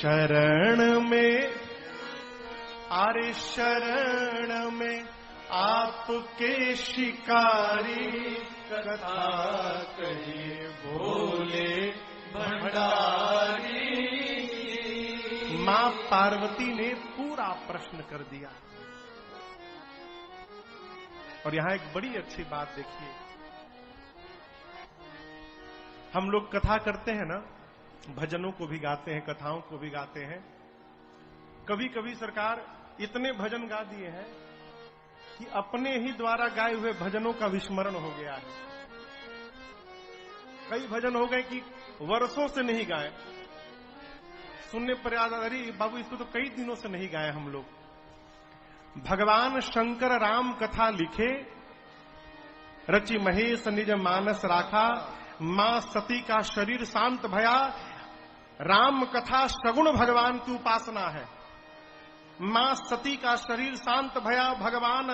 शरण में आपके शिकारी, कथा कहिए भोले भंडारी। मां पार्वती ने पूरा प्रश्न कर दिया। और यहां एक बड़ी अच्छी बात देखिए, हम लोग कथा करते हैं ना, भजनों को भी गाते हैं, कथाओं को भी गाते हैं। कभी कभी सरकार इतने भजन गा दिए हैं कि अपने ही द्वारा गाए हुए भजनों का विस्मरण हो गया है। कई भजन हो गए कि वर्षों से नहीं गाए, सुनने पर याद, अरे बाबू इसको तो कई दिनों से नहीं गाए हम लोग। भगवान शंकर राम कथा लिखे, रचि महेश निज मानस राखा, मां सती का शरीर शांत भया। राम कथा सगुण भगवान की उपासना है। मां सती का शरीर शांत भया, भगवान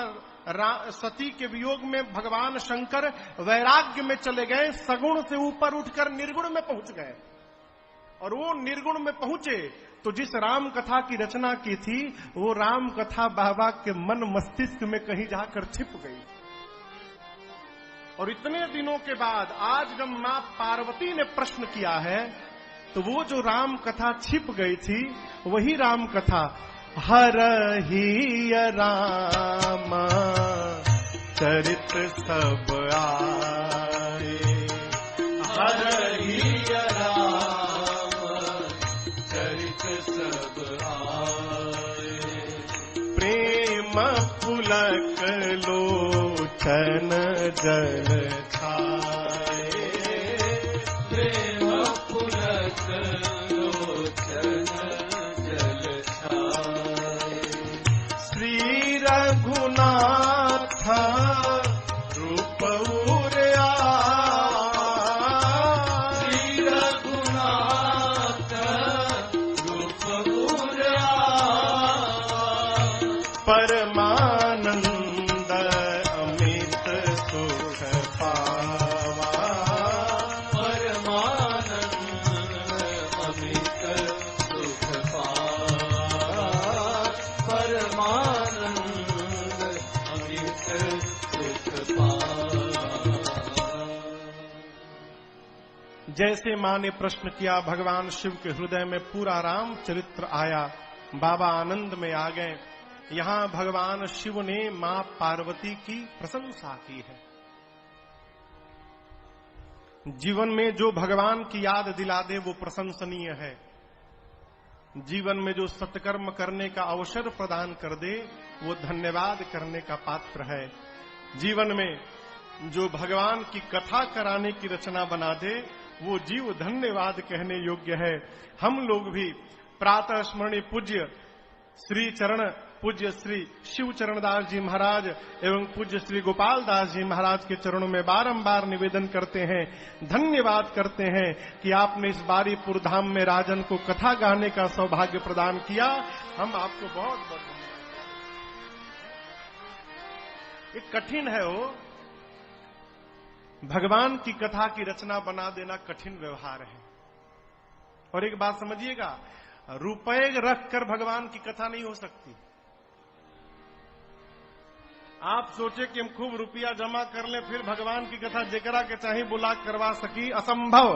सती के वियोग में भगवान शंकर वैराग्य में चले गए, सगुण से ऊपर उठकर निर्गुण में पहुंच गए। और वो निर्गुण में पहुंचे तो जिस राम कथा की रचना की थी, वो राम कथा बाबा के मन मस्तिष्क में कहीं जाकर छिप गई। और इतने दिनों के बाद आज जब मां पार्वती ने प्रश्न किया है, तो वो जो राम कथा छिप गई थी, वही राम कथा हरहि राम चरित सब आए, हरहि राम चरित सब आए। प्रेम पुलक लोचन जल छाए, प्रेम पुलक लोचन जल छाए। श्री रघुनाथ रूप उरया, श्री रघुनाथ रूप उरया। परमानंद जैसे मां ने प्रश्न किया, भगवान शिव के हृदय में पूरा राम चरित्र आया, बाबा आनंद में आ गए। यहां भगवान शिव ने मां पार्वती की प्रशंसा की है। जीवन में जो भगवान की याद दिला दे वो प्रशंसनीय है। जीवन में जो सत्कर्म करने का अवसर प्रदान कर दे वो धन्यवाद करने का पात्र है। जीवन में जो भगवान की कथा कराने की रचना बना दे वो जीव धन्यवाद कहने योग्य है। हम लोग भी प्रातः स्मरणीय पूज्य श्री चरण पूज्य श्री शिव चरण दास जी महाराज एवं पूज्य श्री गोपाल दास जी महाराज के चरणों में बारंबार निवेदन करते हैं, धन्यवाद करते हैं कि आपने इस बारीपुर धाम में राजन को कथा गाने का सौभाग्य प्रदान किया। हम आपको बहुत बहुत ये कठिन है, वो भगवान की कथा की रचना बना देना कठिन व्यवहार है। और एक बात समझिएगा, रुपए रखकर भगवान की कथा नहीं हो सकती। आप सोचे कि हम खूब रुपया जमा कर लें फिर भगवान की कथा जेकरा के चाहे बुला करवा सकी, असंभव।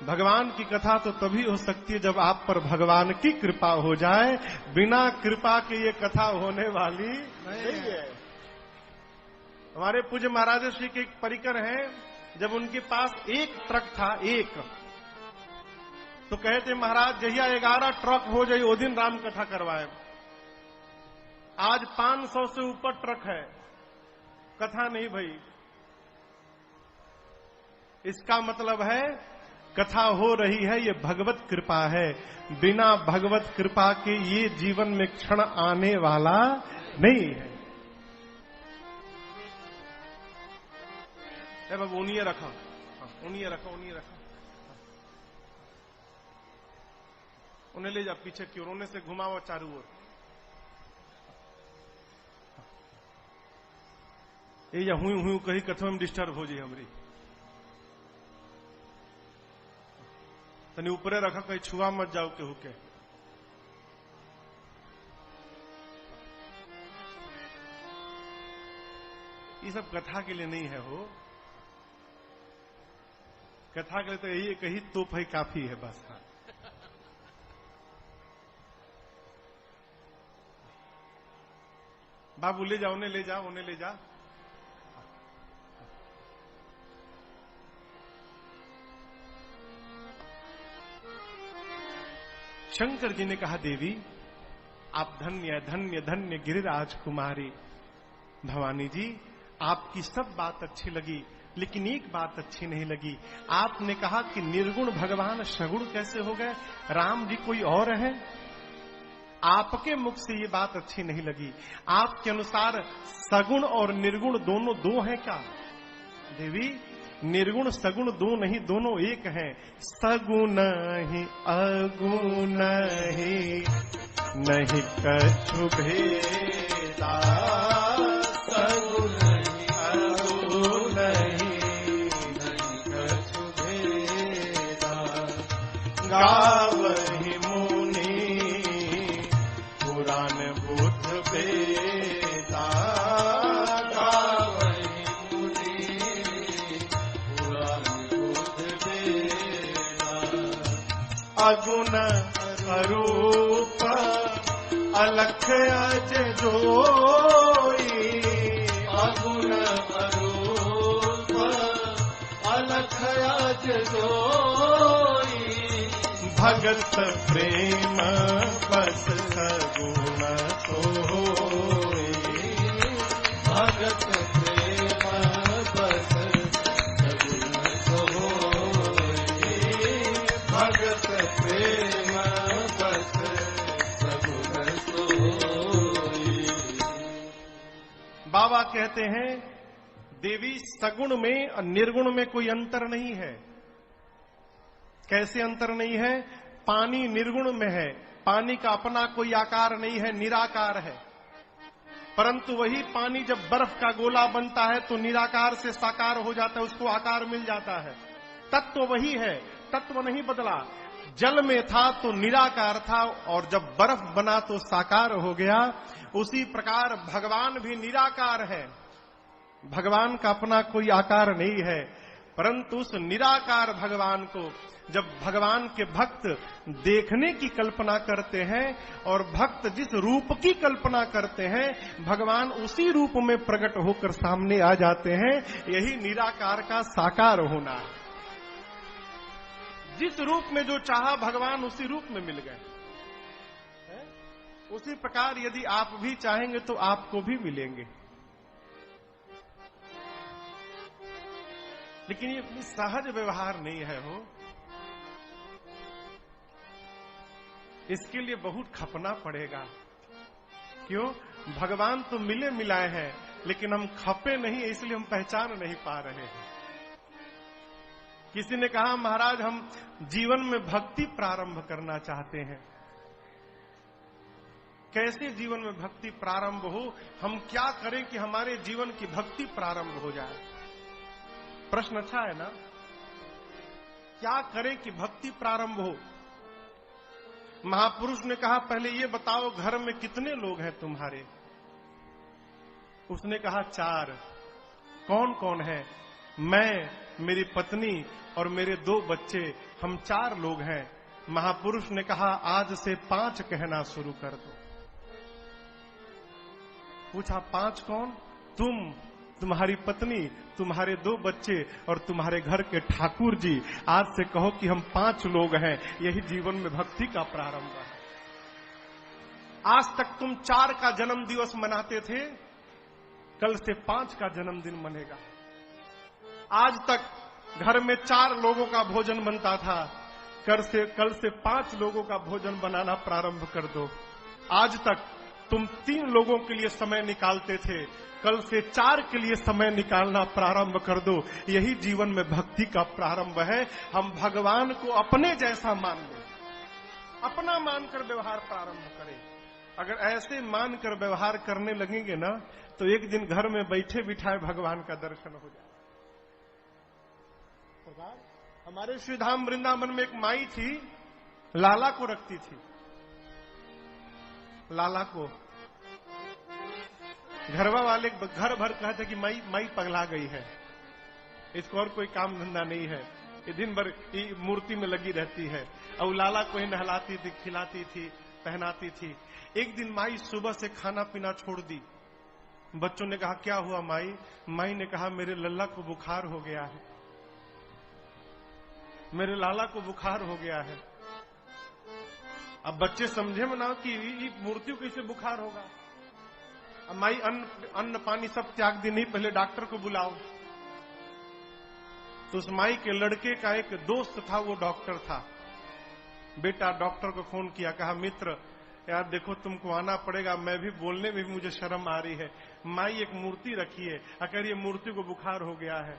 भगवान की कथा तो तभी हो सकती है जब आप पर भगवान की कृपा हो जाए। बिना कृपा के ये कथा होने वाली नहीं है। हमारे पूज्य महाराज श्री के एक परिकर हैं, जब उनके पास एक ट्रक था, एक, तो कहते महाराज जहिया 11 ट्रक हो जाए वो दिन राम कथा करवाए। आज 500 से ऊपर ट्रक है, कथा नहीं भई। इसका मतलब है कथा हो रही है, ये भगवत कृपा है। बिना भगवत कृपा के ये जीवन में क्षण आने वाला नहीं है। बाबू उन्हीं रखा, उन्हीं रखा, उन्हीं रखा, उन्हें ले जा पीछे की ओर, उन्हें से घुमाओ चारों ओर। ये हुई हुई कहीं कथों में डिस्टर्ब हो जाए हमरी। तनी ऊपरे रखा, कहीं छुआ मत जाओ केहू के। ये सब कथा के लिए नहीं है हो, कथा के लिए तो यही कही तोप है, काफी है बस। हाँ, बाबू ले जाओ, उन्हें ले जा, उन्हें ले जा। शंकर जी ने कहा, देवी आप धन्य धन्य धन्य गिरिराज कुमारी। भवानी जी, आपकी सब बात अच्छी लगी, लेकिन एक बात अच्छी नहीं लगी। आपने कहा कि निर्गुण भगवान सगुण कैसे हो गए, राम जी कोई और है। आपके मुख से ये बात अच्छी नहीं लगी। आपके अनुसार सगुण और निर्गुण दोनों दो हैं क्या? देवी, निर्गुण सगुण दो नहीं, दोनों एक हैं। सगुण ही अगुण ही नहीं कछु भेदा, सगुण ही अगुण ही नहीं कछु भेदा। गावहि मुनि पुराण बुद्ध वेदा, गावहि मुनि पुराण बुद्ध वेदा। अगुण अरूप अलख अज जोई, अगुण अरूप अलख अज जोई। भगत प्रेम बस सगुण सोई, भगत प्रेम बस सगुण सोई, भगत प्रेम बस सगुण सोई। बाबा कहते हैं, देवी सगुण में और निर्गुण में कोई अंतर नहीं है। कैसे अंतर नहीं है? पानी निर्गुण में है, पानी का अपना कोई आकार नहीं है, निराकार है। परंतु वही पानी जब बर्फ का गोला बनता है तो निराकार से साकार हो जाता है, उसको आकार मिल जाता है। तत्व वही है, तत्व नहीं बदला। जल में था तो निराकार था, और जब बर्फ बना तो साकार हो गया। उसी प्रकार भगवान भी निराकार है, भगवान का अपना कोई आकार नहीं है। परंतु उस निराकार भगवान को जब भगवान के भक्त देखने की कल्पना करते हैं, और भक्त जिस रूप की कल्पना करते हैं, भगवान उसी रूप में प्रकट होकर सामने आ जाते हैं। यही निराकार का साकार होना है। जिस रूप में जो चाहा भगवान उसी रूप में मिल गए। उसी प्रकार यदि आप भी चाहेंगे तो आपको भी मिलेंगे। लेकिन ये इतनी सहज व्यवहार नहीं है हो, इसके लिए बहुत खपना पड़ेगा। क्यों? भगवान तो मिले मिलाए हैं, लेकिन हम खपे नहीं, इसलिए हम पहचान नहीं पा रहे हैं। किसी ने कहा, महाराज हम जीवन में भक्ति प्रारंभ करना चाहते हैं। कैसे जीवन में भक्ति प्रारंभ हो, हम क्या करें कि हमारे जीवन की भक्ति प्रारंभ हो जाए? प्रश्न अच्छा है ना? क्या करें कि भक्ति प्रारंभ हो? महापुरुष ने कहा, पहले ये बताओ घर में कितने लोग हैं तुम्हारे? उसने कहा 4। कौन कौन है? मैं, मेरी पत्नी और मेरे 2 बच्चे, हम 4 लोग हैं। महापुरुष ने कहा, आज से 5 कहना शुरू कर दो। पूछा, 5 कौन? तुम, तुम्हारी पत्नी, तुम्हारे 2 बच्चे और तुम्हारे घर के ठाकुर जी। आज से कहो कि हम 5 लोग हैं। यही जीवन में भक्ति का प्रारंभ है। आज तक तुम 4 का जन्म दिवस मनाते थे, कल से 5 का जन्मदिन मनेगा। आज तक घर में 4 लोगों का भोजन बनता था, कल से 5 लोगों का भोजन बनाना प्रारंभ कर दो। आज तक तुम 3 लोगों के लिए समय निकालते थे, कल से 4 के लिए समय निकालना प्रारंभ कर दो। यही जीवन में भक्ति का प्रारंभ है। हम भगवान को अपने जैसा मान लें, अपना मानकर व्यवहार प्रारंभ करें। अगर ऐसे मानकर व्यवहार करने लगेंगे ना, तो एक दिन घर में बैठे बिठाए भगवान का दर्शन हो जाए। हमारे श्री धाम वृंदावन में एक माई थी, लाला को रखती थी। लाला को घरवा वाले घर भर कहते कि माई पगला गई है, इसको और कोई काम धंधा नहीं है, ये दिन भर मूर्ति में लगी रहती है। और लाला को ही नहलाती थी, खिलाती थी, पहनाती थी। एक दिन माई सुबह से खाना पीना छोड़ दी। बच्चों ने कहा क्या हुआ माई? माई ने कहा मेरे लल्ला को बुखार हो गया है, मेरे लाला को बुखार हो गया है। अब बच्चे समझे मना कि मूर्ति को कैसे बुखार होगा। अब माई अन्न पानी सब त्याग दी, नहीं पहले डॉक्टर को बुलाओ। तो उस माई के लड़के का एक दोस्त था, वो डॉक्टर था। बेटा डॉक्टर को फोन किया, कहा मित्र यार देखो तुमको आना पड़ेगा, मैं भी बोलने में भी मुझे शर्म आ रही है। माई एक मूर्ति रखी है, अगर ये मूर्ति को बुखार हो गया है,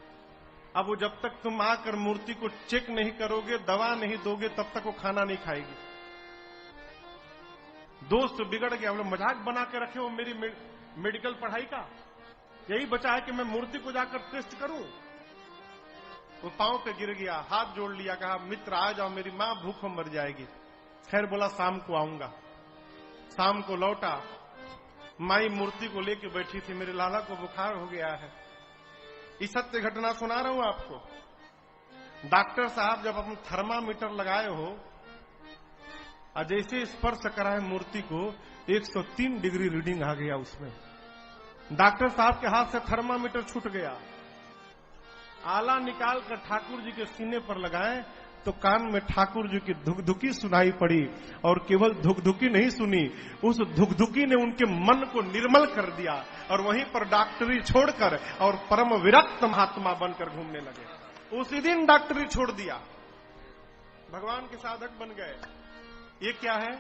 अब वो जब तक तुम आकर मूर्ति को चेक नहीं करोगे, दवा नहीं दोगे, तब तक वो खाना नहीं खाएगी। दोस्त बिगड़ गया, वो मजाक बना के रखे वो मेरी मेडिकल पढ़ाई का, यही बचा है कि मैं मूर्ति को जाकर टेस्ट करूं। वो पांव पे गिर गया, हाथ जोड़ लिया, कहा मित्र आ जाओ, मेरी मां भूखों मर जाएगी। खैर बोला शाम को आऊंगा। शाम को लौटा, माई मूर्ति को लेके बैठी थी, मेरे लाला को बुखार हो गया है। इस सत्य घटना सुना रहा हूं आपको। डॉक्टर साहब जब अपन थर्मामीटर लगाए हो और जैसे स्पर्श कराए मूर्ति को, 103 डिग्री रीडिंग आ गया उसमें। डॉक्टर साहब के हाथ से थर्मामीटर छूट गया। आला निकाल कर ठाकुर जी के सीने पर लगाए तो कान में ठाकुर जी की धुकधुकी सुनाई पड़ी, और केवल धुकधुकी नहीं सुनी, उस धुकधुकी ने उनके मन को निर्मल कर दिया, और वहीं पर डॉक्टरी छोड़कर और परम विरक्त महात्मा बनकर घूमने लगे। उसी दिन डॉक्टरी छोड़ दिया, भगवान के साधक बन गए। ये क्या है?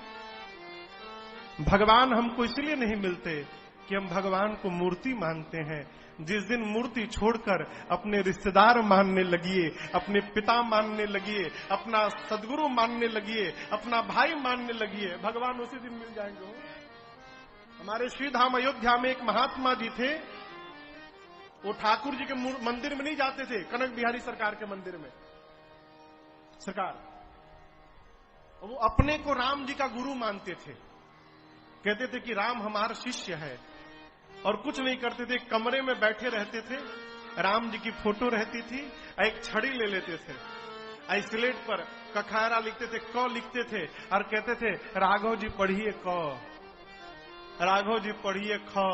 भगवान हमको इसलिए नहीं मिलते कि हम भगवान को मूर्ति मानते हैं। जिस दिन मूर्ति छोड़कर अपने रिश्तेदार मानने लगिए, अपने पिता मानने लगिए, अपना सदगुरु मानने लगिए, अपना भाई मानने लगिए, भगवान उसी दिन मिल जाएंगे। हमारे श्री धाम अयोध्या में एक महात्मा जी थे, वो ठाकुर जी के मंदिर में नहीं जाते थे, कनक बिहारी सरकार के मंदिर में। सरकार वो अपने को राम जी का गुरु मानते थे, कहते थे कि राम हमारा शिष्य है, और कुछ नहीं करते थे, कमरे में बैठे रहते थे, राम जी की फोटो रहती थी, एक छड़ी ले लेते थे, स्लेट पर कखारा लिखते थे, क लिखते थे, और कहते थे राघव जी पढ़िए क, राघव जी पढ़िए ख।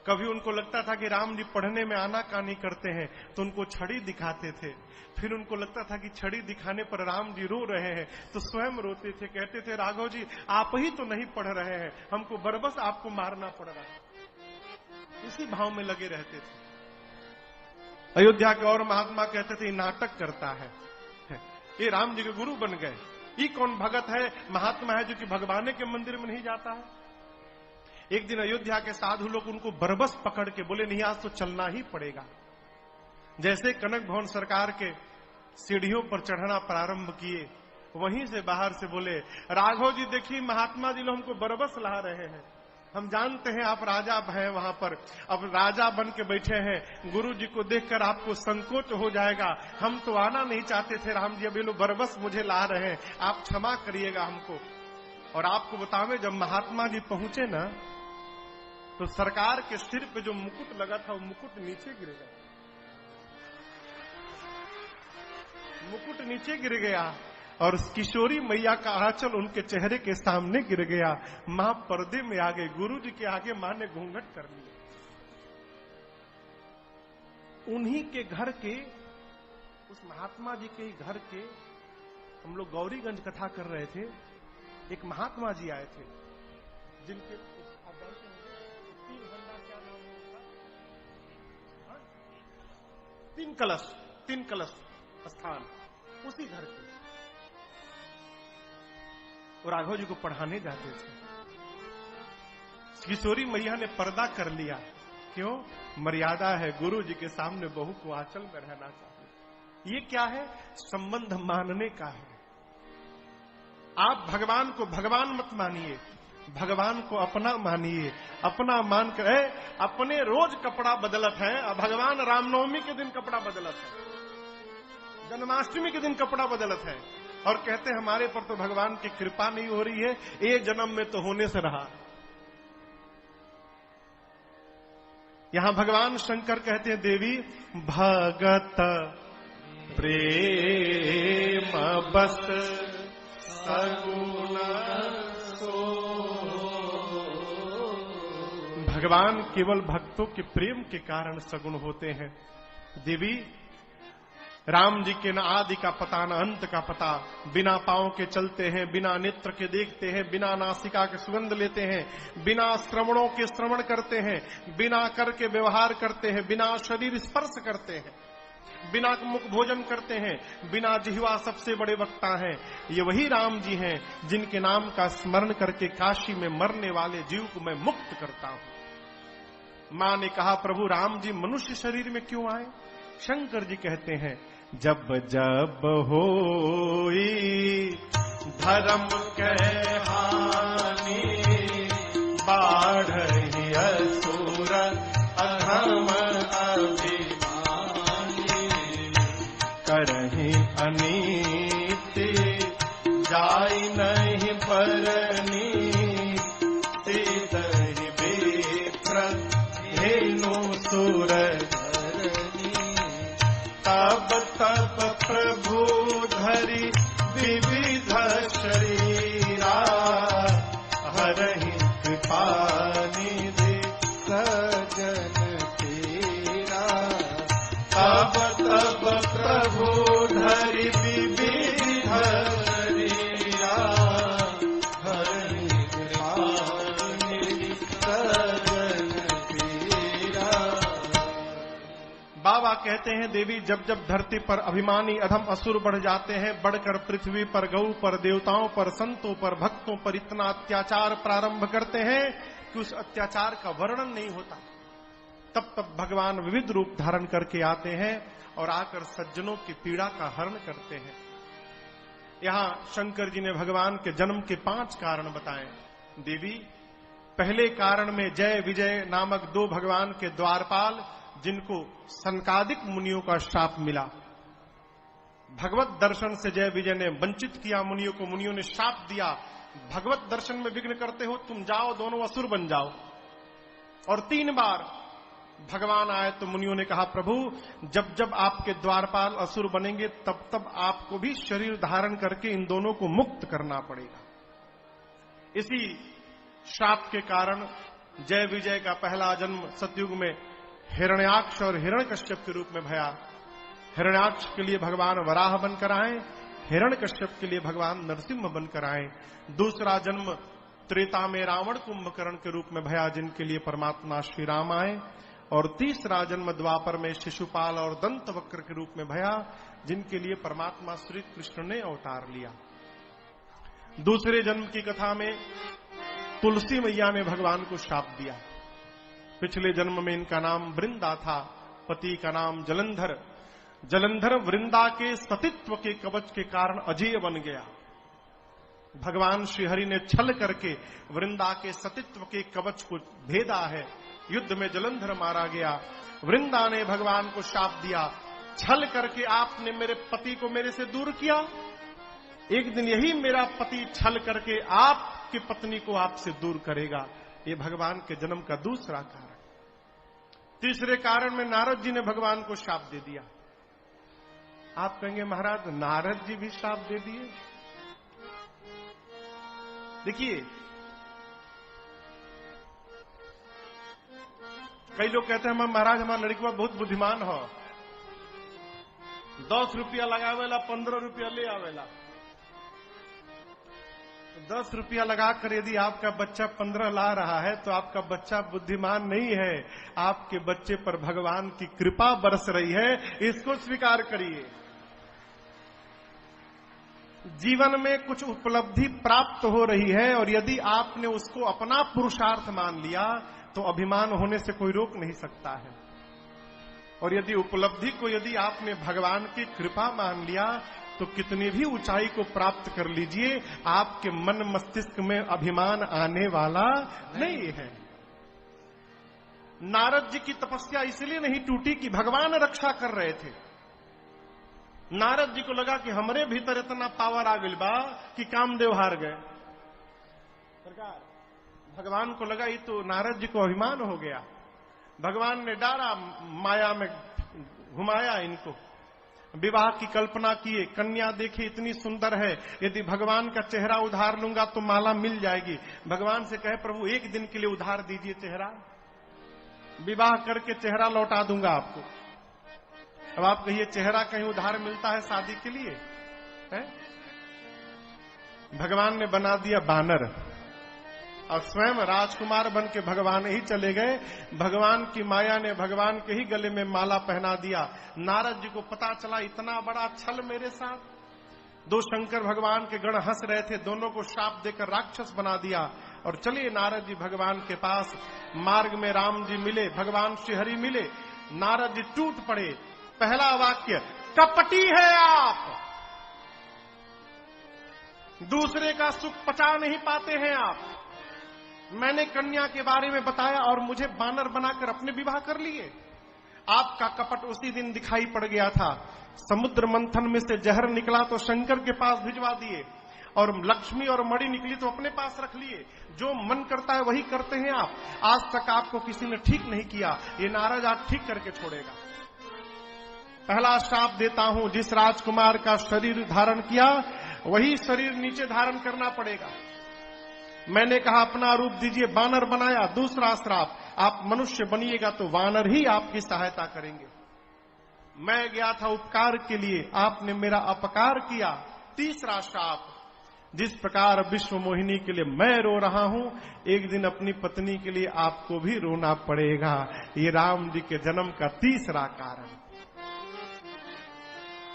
कभी उनको लगता था कि राम जी पढ़ने में आनाकानी करते हैं तो उनको छड़ी दिखाते थे, फिर उनको लगता था कि छड़ी दिखाने पर राम जी रो रहे हैं तो स्वयं रोते थे, कहते थे राघव जी आप ही तो नहीं पढ़ रहे हैं, हमको बरबस आपको मारना पड़ रहा है। इसी भाव में लगे रहते थे। अयोध्या के और महात्मा कहते थे नाटक करता है, ये राम जी के गुरु बन गए। ये कौन भगत है, महात्मा है जो कि भगवान के मंदिर में नहीं जाता है। एक दिन अयोध्या के साधु लोग उनको बरबस पकड़ के बोले नहीं आज तो चलना ही पड़ेगा। जैसे कनक भवन सरकार के सीढ़ियों पर चढ़ना प्रारंभ किए, वहीं से बाहर से बोले राघव जी देखिए महात्मा जी लोग हमको बरबस ला रहे हैं, हम जानते हैं आप राजा हैं वहां पर, अब राजा बन के बैठे हैं, गुरु जी को देखकर आपको संकोच हो जाएगा, हम तो आना नहीं चाहते थे राम जी, अब ये लोग बरबस मुझे ला रहे हैं, आप क्षमा करिएगा हमको। और आपको बतावे जब महात्मा जी पहुंचे ना तो सरकार के सिर पे जो मुकुट लगा था वो मुकुट नीचे गिर गया, मुकुट नीचे गिर गया, और किशोरी मैया का आंचल उनके चेहरे के सामने गिर गया। मां पर्दे में आ गई, गुरु जी के आगे मां ने घूंघट कर लिया। उन्हीं के घर के, उस महात्मा जी के घर के, हम लोग गौरीगंज कथा कर रहे थे, एक महात्मा जी आए थे जिनके तीन कलश स्थान उसी घर के, और राघव जी को पढ़ाने जाते थे। किशोरी मैया ने पर्दा कर लिया, क्यों? मर्यादा है, गुरु जी के सामने बहू को आंचल में रहना चाहिए। ये क्या है? संबंध मानने का है। आप भगवान को भगवान मत मानिए, भगवान को अपना मानिए। अपना मान कर अपने रोज कपड़ा बदलत है, भगवान रामनवमी के दिन कपड़ा बदलत है। जन्माष्टमी के दिन कपड़ा बदलत है और कहते हैं हमारे पर तो भगवान की कृपा नहीं हो रही है, ये जन्म में तो होने से रहा। यहां भगवान शंकर कहते हैं देवी भगत प्रेम बस सगुण सो। भगवान केवल भक्तों के प्रेम के कारण सगुण होते हैं। देवी राम जी के न आदि का पता न अंत का पता, बिना पांव के चलते हैं, बिना नेत्र के देखते हैं, बिना नासिका के सुगंध लेते हैं, बिना श्रवणों के श्रवण करते हैं, बिना कर के व्यवहार करते हैं, बिना शरीर स्पर्श करते हैं, बिना मुख भोजन करते हैं, बिना जिह्वा सबसे बड़े वक्ता हैं। ये वही राम जी हैं जिनके नाम का स्मरण करके काशी में मरने वाले जीव को मैं मुक्त करता हूं। मां ने कहा प्रभु राम जी मनुष्य शरीर में क्यों आए? शंकर जी कहते हैं जब जब होई धर्म के हानि, बाढ़हि असुर अधम अभिमानी, करहि अनीति जाय नहीं परनी, तिदहि विप्र धेनु सुर तब तब प्रभु धरि विविध शरीरा, हरहि कृपा निधि सजन तेरा। तब तब प्रभु धरि विविध शरीरा, हरहि कृपा निधि सजन तेरा। बाबा कहते हैं देवी जब जब धरती पर अभिमानी अधम असुर बढ़ जाते हैं, बढ़कर पृथ्वी पर गौ पर देवताओं पर संतों पर भक्तों पर इतना अत्याचार प्रारंभ करते हैं कि उस अत्याचार का वर्णन नहीं होता, तब तब भगवान विविध रूप धारण करके आते हैं और आकर सज्जनों की पीड़ा का हरण करते हैं। यहां शंकर जी ने भगवान के जन्म के 5 कारण बताए। देवी पहले कारण में जय विजय नामक 2 भगवान के द्वारपाल, जिनको सनकादिक मुनियों का शाप मिला। भगवत दर्शन से जय विजय ने वंचित किया मुनियों को, मुनियों ने शाप दिया भगवत दर्शन में विघ्न करते हो, तुम जाओ दोनों असुर बन जाओ। और 3 बार भगवान आए तो मुनियों ने कहा प्रभु जब जब आपके द्वारपाल असुर बनेंगे तब तब आपको भी शरीर धारण करके इन दोनों को मुक्त करना पड़ेगा। इसी शाप के कारण जय विजय का पहला जन्म सतयुग में हिरण्याक्ष और हिरण्यकश्यप के रूप में भया। हिरण्याक्ष के लिए भगवान वराह बनकर आए, हिरण्यकश्यप के लिए भगवान नरसिंह बनकर आए। दूसरा जन्म त्रेता में रावण कुंभकर्ण के रूप में भया, जिनके लिए परमात्मा श्री राम आए। और तीसरा जन्म द्वापर में शिशुपाल और दंतवक्र के रूप में भया, जिनके लिए परमात्मा श्री कृष्ण ने अवतार लिया। दूसरे जन्म की कथा में तुलसी मैया ने भगवान को शाप दिया। पिछले जन्म में इनका नाम वृंदा था, पति का नाम जलंधर। जलंधर वृंदा के सतित्व के कवच के कारण अजेय बन गया। भगवान श्रीहरि ने छल करके वृंदा के सतित्व के कवच को भेदा है। युद्ध में जलंधर मारा गया। वृंदा ने भगवान को शाप दिया, छल करके आपने मेरे पति को मेरे से दूर किया, एक दिन यही मेरा पति छल करके आपकी पत्नी को आपसे दूर करेगा। ये भगवान के जन्म का दूसरा कारण। तीसरे कारण में नारद जी ने भगवान को शाप दे दिया। आप कहेंगे महाराज नारद जी भी शाप दे दिए? देखिए कई लोग कहते हैं महाराज हमारा लड़का बहुत बुद्धिमान हो, 10 रुपया लगावेला 15 रुपया ले आवेला। 10 रुपया लगाकर यदि आपका बच्चा 15 ला रहा है तो आपका बच्चा बुद्धिमान नहीं है, आपके बच्चे पर भगवान की कृपा बरस रही है, इसको स्वीकार करिए। जीवन में कुछ उपलब्धि प्राप्त हो रही है और यदि आपने उसको अपना पुरुषार्थ मान लिया तो अभिमान होने से कोई रोक नहीं सकता है। और यदि उपलब्धि को यदि आपने भगवान की कृपा मान लिया तो कितनी भी ऊंचाई को प्राप्त कर लीजिए, आपके मन मस्तिष्क में अभिमान आने वाला नहीं है। नारद जी की तपस्या इसलिए नहीं टूटी कि भगवान रक्षा कर रहे थे। नारद जी को लगा कि हमरे भीतर इतना पावर आ गइल बा कि कामदेव हार गए। सरकार, भगवान को लगा ये तो नारद जी को अभिमान हो गया। भगवान ने डारा माया में घुमाया इनको, विवाह की कल्पना किए, कन्या देखी इतनी सुंदर है, यदि भगवान का चेहरा उधार लूंगा तो माला मिल जाएगी। भगवान से कहे प्रभु एक दिन के लिए उधार दीजिए चेहरा, विवाह करके चेहरा लौटा दूंगा आपको। अब आप कहिए चेहरा कहीं उधार मिलता है शादी के लिए है? भगवान ने बना दिया बानर और स्वयं राजकुमार बन के भगवान ही चले गए। भगवान की माया ने भगवान के ही गले में माला पहना दिया। नारद जी को पता चला इतना बड़ा छल मेरे साथ। दो शंकर भगवान के गण हंस रहे थे, दोनों को शाप देकर राक्षस बना दिया। और चलिए नारद जी भगवान के पास। मार्ग में राम जी मिले, भगवान श्रीहरि मिले। नारद जी टूट पड़े। पहला वाक्य, कपटी है आप, दूसरे का सुख पचा नहीं पाते हैं आप। मैंने कन्या के बारे में बताया और मुझे बानर बनाकर अपने विवाह कर लिए। आपका कपट उसी दिन दिखाई पड़ गया था। समुद्र मंथन में से जहर निकला तो शंकर के पास भिजवा दिए, और लक्ष्मी और मणि निकली तो अपने पास रख लिए। जो मन करता है वही करते हैं आप। आज तक आपको किसी ने ठीक नहीं किया, ये नारद आज ठीक करके छोड़ेगा। पहला श्राप देता हूं, जिस राजकुमार का शरीर धारण किया वही शरीर नीचे धारण करना पड़ेगा। मैंने कहा अपना रूप दीजिए, बानर बनाया। दूसरा श्राप, आप मनुष्य बनिएगा तो वानर ही आपकी सहायता करेंगे। मैं गया था उपकार के लिए, आपने मेरा अपकार किया। तीसरा श्राप, जिस प्रकार विश्व मोहिनी के लिए मैं रो रहा हूं, एक दिन अपनी पत्नी के लिए आपको भी रोना पड़ेगा। ये राम जी के जन्म का तीसरा कारण।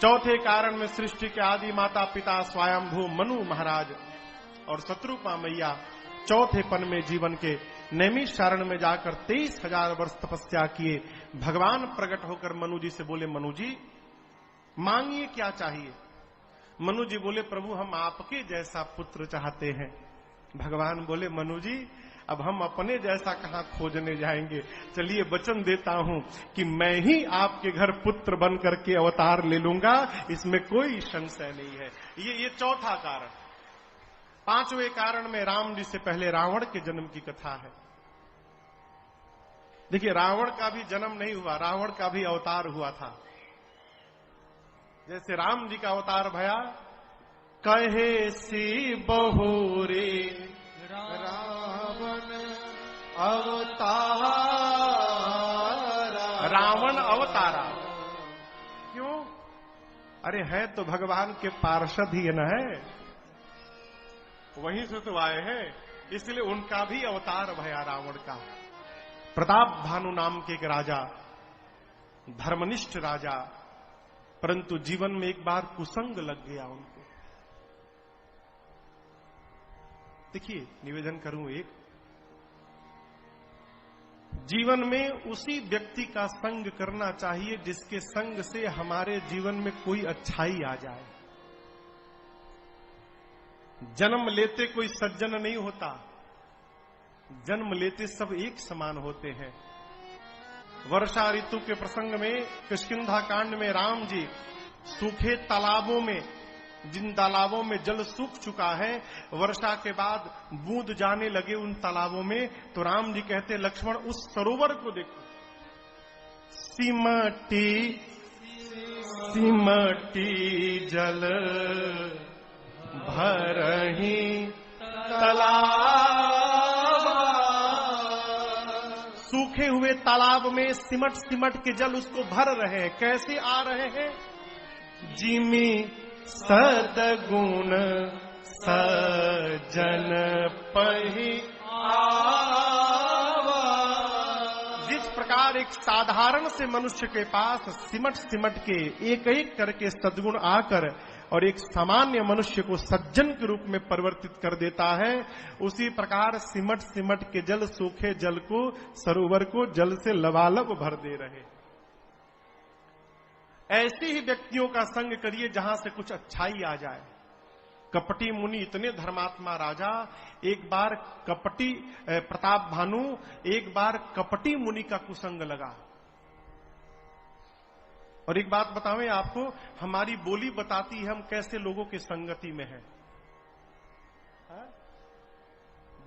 चौथे कारण में सृष्टि के आदि माता पिता स्वयंभू मनु महाराज और शत्रुपा मैया चौथे पन में जीवन के नैमिषारण्य में जाकर 23,000 वर्ष तपस्या किए। भगवान प्रकट होकर मनु जी से बोले, मनु जी मांगिए क्या चाहिए। मनु जी बोले, प्रभु हम आपके जैसा पुत्र चाहते हैं। भगवान बोले, मनु जी अब हम अपने जैसा कहां खोजने जाएंगे। चलिए वचन देता हूं कि मैं ही आपके घर पुत्र बन करके अवतार ले लूंगा, इसमें कोई संशय नहीं है। ये चौथा कारण। पांचवें कारण में राम जी से पहले रावण के जन्म की कथा है। देखिए रावण का भी जन्म नहीं हुआ, रावण का भी अवतार हुआ था। जैसे राम जी का अवतार भया, कहे सी बहुरे रावण अवतारा, रावण अवतारा। क्यों? अरे है तो भगवान के पार्षद ही न है, वहीं से तो आए हैं, इसलिए उनका भी अवतार भया रावण का। प्रताप भानु नाम के एक राजा, धर्मनिष्ठ राजा, परंतु जीवन में एक बार कुसंग लग गया उनको। देखिए निवेदन करूं, एक जीवन में उसी व्यक्ति का संग करना चाहिए जिसके संग से हमारे जीवन में कोई अच्छाई आ जाए। जन्म लेते कोई सज्जन नहीं होता, जन्म लेते सब एक समान होते हैं। वर्षा ऋतु के प्रसंग में किष्किंधा कांड में राम जी सूखे तालाबों में, जिन तालाबों में जल सूख चुका है, वर्षा के बाद बूंद जाने लगे उन तालाबों में, तो राम जी कहते लक्ष्मण उस सरोवर को देखो, सिमटी सिमटी जल भरही तालाब। सूखे हुए तालाब में सिमट सिमट के जल उसको भर रहे हैं। कैसे आ रहे हैं? जिमी सदगुण सजन पही आवा। जिस प्रकार एक साधारण से मनुष्य के पास सिमट सिमट के एक एक करके सद्गुण आकर और एक सामान्य मनुष्य को सज्जन के रूप में परिवर्तित कर देता है, उसी प्रकार सिमट सिमट के जल सूखे जल को, सरोवर को जल से लबालब भर दे रहे। ऐसे ही व्यक्तियों का संग करिए जहां से कुछ अच्छाई आ जाए। कपटी मुनि इतने धर्मात्मा राजा, एक बार कपटी प्रताप भानु एक बार कपटी मुनि का कुसंग लगा और एक बात बतावें आपको, हमारी बोली बताती है हम कैसे लोगों की संगति में हैं।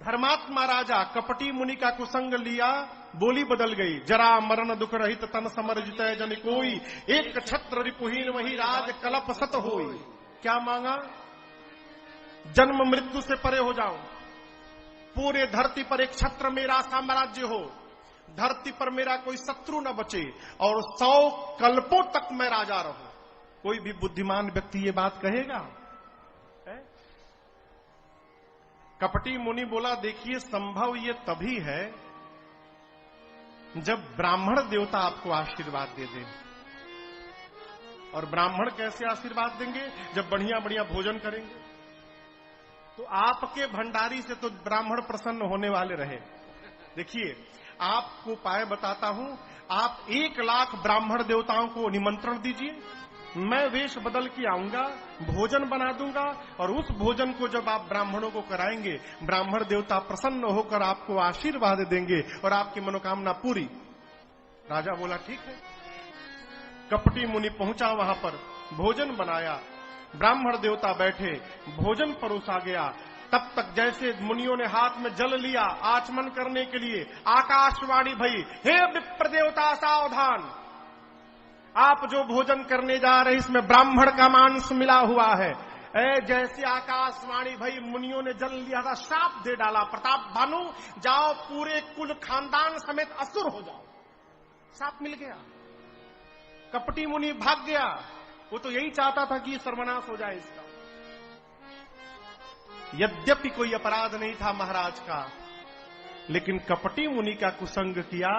धर्मात्मा राजा कपटी मुनि का कुसंग लिया, बोली बदल गई। जरा मरण दुख रहित तन समर जितय जन कोई, एक छत्र रिपुहीन वही राज कलप सत होई। क्या मांगा? जन्म मृत्यु से परे हो जाऊं, पूरे धरती पर एक छत्र मेरा साम्राज्य हो, धरती पर मेरा कोई शत्रु न बचे और 100 कल्पों तक मैं राजा रहूं। कोई भी बुद्धिमान व्यक्ति ये बात कहेगा? कपटी मुनि बोला, देखिए संभव ये तभी है जब ब्राह्मण देवता आपको आशीर्वाद दे दें। और ब्राह्मण कैसे आशीर्वाद देंगे? जब बढ़िया बढ़िया भोजन करेंगे। तो आपके भंडारी से तो ब्राह्मण प्रसन्न होने वाले रहे। देखिए, आपको उपाय बताता हूं, आप 1 लाख ब्राह्मण देवताओं को निमंत्रण दीजिए, मैं वेश बदल के आऊंगा, भोजन बना दूंगा, और उस भोजन को जब आप ब्राह्मणों को कराएंगे, ब्राह्मण देवता प्रसन्न होकर आपको आशीर्वाद देंगे और आपकी मनोकामना पूरी। राजा बोला, ठीक है। कपटी मुनि पहुंचा वहां पर, भोजन बनाया, ब्राह्मण देवता बैठे, भोजन परोसा गया। तब तक जैसे मुनियों ने हाथ में जल लिया आचमन करने के लिए, आकाशवाणी भई, हे विप्र देवता सावधान, आप जो भोजन करने जा रहे इसमें ब्राह्मण का मांस मिला हुआ है। जैसे आकाशवाणी भई, मुनियों ने जल लिया था, श्राप दे डाला, प्रताप भानु जाओ, पूरे कुल खानदान समेत असुर हो जाओ। श्राप मिल गया, कपटी मुनि भाग गया। वो तो यही चाहता था कि सर्वनाश हो जाए इसका। यद्यपि कोई अपराध नहीं था महाराज का, लेकिन कपटी मुनि का कुसंग किया